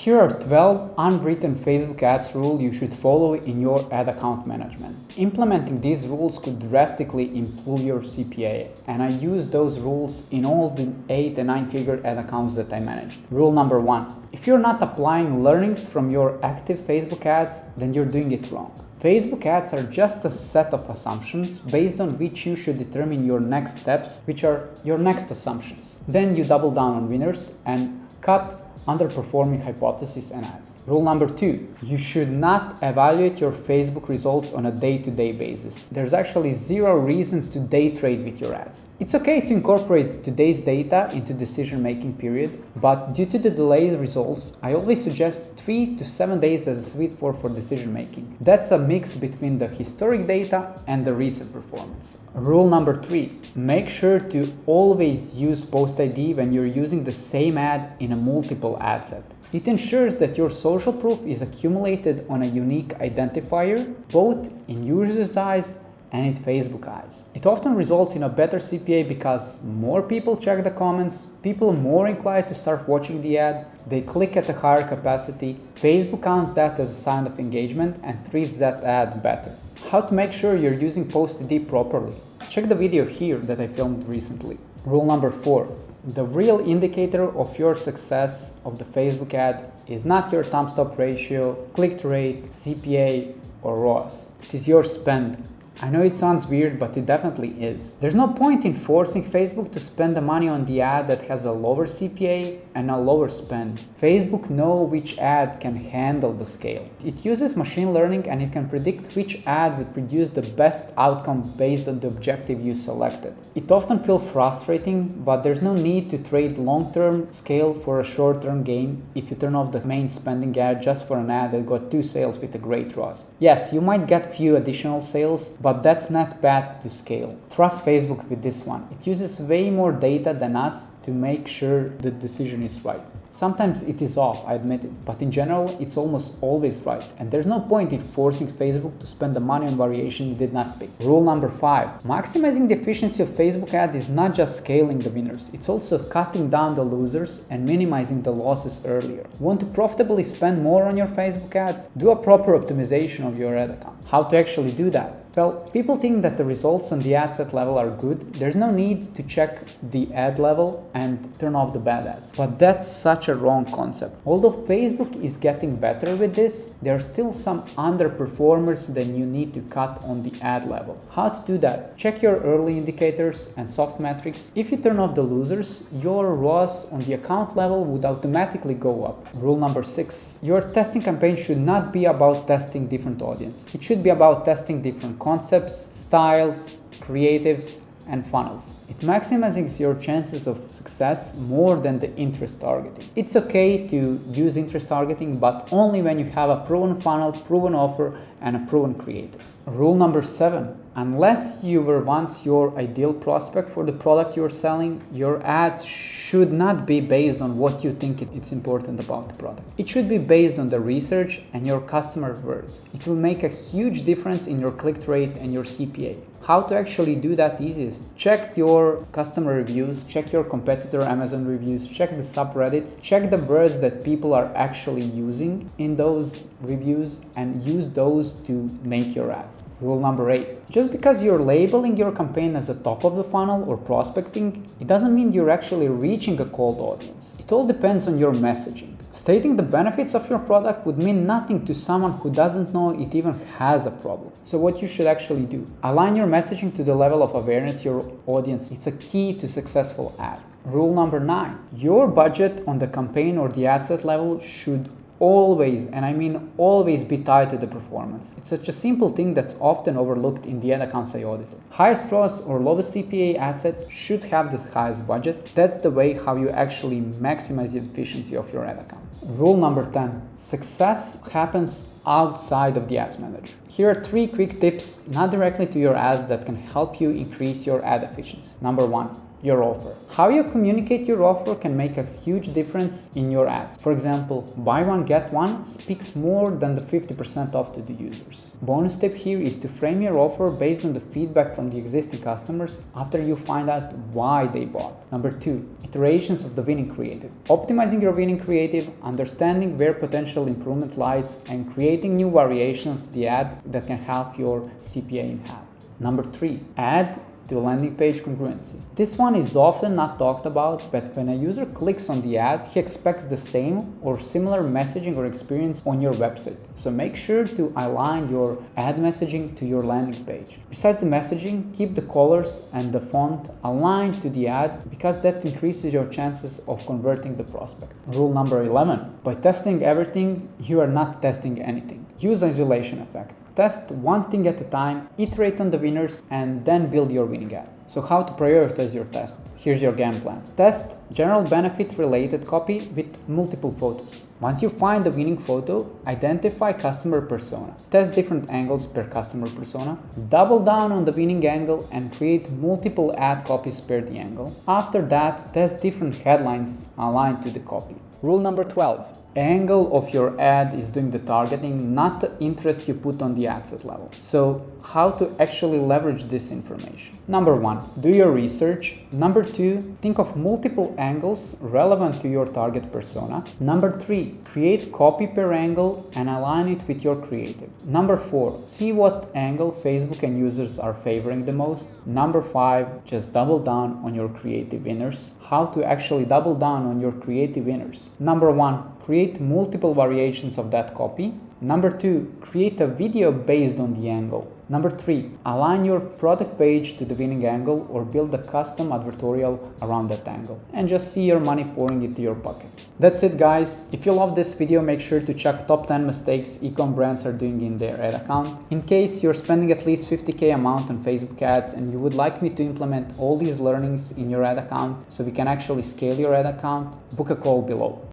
Here are 12 unwritten Facebook ads rules you should follow in your ad account management. Implementing these rules could drastically improve your CPA, and I use those rules in all the 8 and 9-figure ad accounts that I managed. Rule number 1. If you're not applying learnings from your active Facebook ads, then you're doing it wrong. Facebook ads are just a set of assumptions based on which you should determine your next steps, which are your next assumptions. Then you double down on winners and cut underperforming hypotheses and ads. Rule number 2. You should not evaluate your Facebook results on a day-to-day basis. There's actually 0 reasons to day trade with your ads. It's okay to incorporate today's data into decision-making period, but due to the delayed results, I always suggest 3 to 7 days as a sweet spot for decision-making. That's a mix between the historic data and the recent performance. Rule number 3. Make sure to always use post ID when you're using the same ad in a multiple ad set. It ensures that your social proof is accumulated on a unique identifier, both in users' eyes and in Facebook eyes. It often results in a better CPA because more people check the comments, people are more inclined to start watching the ad, they click at a higher capacity. Facebook counts that as a sign of engagement and treats that ad better. How to make sure you're using post ID properly? Check the video here that I filmed recently. Rule number 4. The real indicator of your success of the Facebook ad is not your thumb-stop ratio, click rate, CPA, or ROAS. It is your spend. I know it sounds weird, but it definitely is. There's no point in forcing Facebook to spend the money on the ad that has a lower CPA and a lower spend. Facebook knows which ad can handle the scale. It uses machine learning and it can predict which ad would produce the best outcome based on the objective you selected. It often feels frustrating, but there's no need to trade long-term scale for a short-term gain if you turn off the main spending ad just for an ad that got 2 sales with a great ROAS. Yes, you might get few additional sales, but that's not bad to scale. Trust Facebook with this one. It uses way more data than us to make sure the decision is right. Sometimes it is off, I admit it, but in general, it's almost always right, and there's no point in forcing Facebook to spend the money on variation it did not pick. Rule number 5. Maximizing the efficiency of Facebook ad is not just scaling the winners, it's also cutting down the losers and minimizing the losses earlier. Want to profitably spend more on your Facebook ads? Do a proper optimization of your ad account. How to actually do that? Well, people think that the results on the ad set level are good. There's no need to check the ad level and turn off the bad ads. But that's such a wrong concept. Although Facebook is getting better with this, there are still some underperformers that you need to cut on the ad level. How to do that? Check your early indicators and soft metrics. If you turn off the losers, your ROAS on the account level would automatically go up. Rule number 6. Your testing campaign should not be about testing different audience. It should be about testing different concepts, styles, creatives, and funnels. It maximizes your chances of success more than the interest targeting. It's okay to use interest targeting, but only when you have a proven funnel, proven offer, and a proven creatives. Rule number 7. Unless you were once your ideal prospect for the product you're selling, your ads should not be based on what you think it's important about the product. It should be based on the research and your customer words. It will make a huge difference in your click rate and your CPA. How to actually do that easiest? Check your customer reviews, check your competitor Amazon reviews, check the subreddits, check the words that people are actually using in those reviews and use those to make your ads. Rule number 8. Just because you're labeling your campaign as a top of the funnel or prospecting, it doesn't mean you're actually reaching a cold audience. It all depends on your messaging. Stating the benefits of your product would mean nothing to someone who doesn't know it even has a problem. So what you should actually do? Align your messaging to the level of awareness your audience. It's a key to successful ad. Rule number 9. Your budget on the campaign or the ad set level should always, and I mean always, be tied to the performance. It's such a simple thing that's often overlooked in the ad accounts I audited. Highest ROAS or lowest CPA ad set should have the highest budget. That's the way how you actually maximize the efficiency of your ad account. Rule number 10. Success happens outside of the ads manager. Here are 3 quick tips, not directly to your ads, that can help you increase your ad efficiency. Number 1. your offer. How you communicate your offer can make a huge difference in your ads. For example, buy one get one speaks more than the 50% off to the users. Bonus tip here is to frame your offer based on the feedback from the existing customers after you find out why they bought. Number 2, iterations of the winning creative. Optimizing your winning creative, understanding where potential improvement lies, and creating new variations of the ad that can help your CPA in half. Number 3, add to landing page congruency. This one is often not talked about, but when a user clicks on the ad, he expects the same or similar messaging or experience on your website. So make sure to align your ad messaging to your landing page. Besides the messaging, keep the colors and the font aligned to the ad because that increases your chances of converting the prospect. Rule number 11. By testing everything, you are not testing anything. Use isolation effect. Test one thing at a time, iterate on the winners, and then build your winning ad. So how to prioritize your test? Here's your game plan. Test general benefit related copy with multiple photos. Once you find the winning photo, identify customer persona. Test different angles per customer persona. Double down on the winning angle and create multiple ad copies per the angle. After that, test different headlines aligned to the copy. Rule number 12. Angle of your ad is doing the targeting, not the interest you put on the ad set level. So how to actually leverage this information? Number 1, do your research. Number 2, think of multiple angles relevant to your target persona. Number 3, create copy per angle and align it with your creative. Number 4, see what angle Facebook and users are favoring the most. Number 5, just double down on your creative winners. How to actually double down on your creative winners? Number 1, create multiple variations of that copy. Number 2, create a video based on the angle. Number 3, align your product page to the winning angle or build a custom advertorial around that angle. And just see your money pouring into your pockets. That's it, guys. If you love this video, make sure to check top 10 mistakes Ecom brands are doing in their ad account. In case you're spending at least 50K amount on Facebook ads and you would like me to implement all these learnings in your ad account so we can actually scale your ad account, book a call below.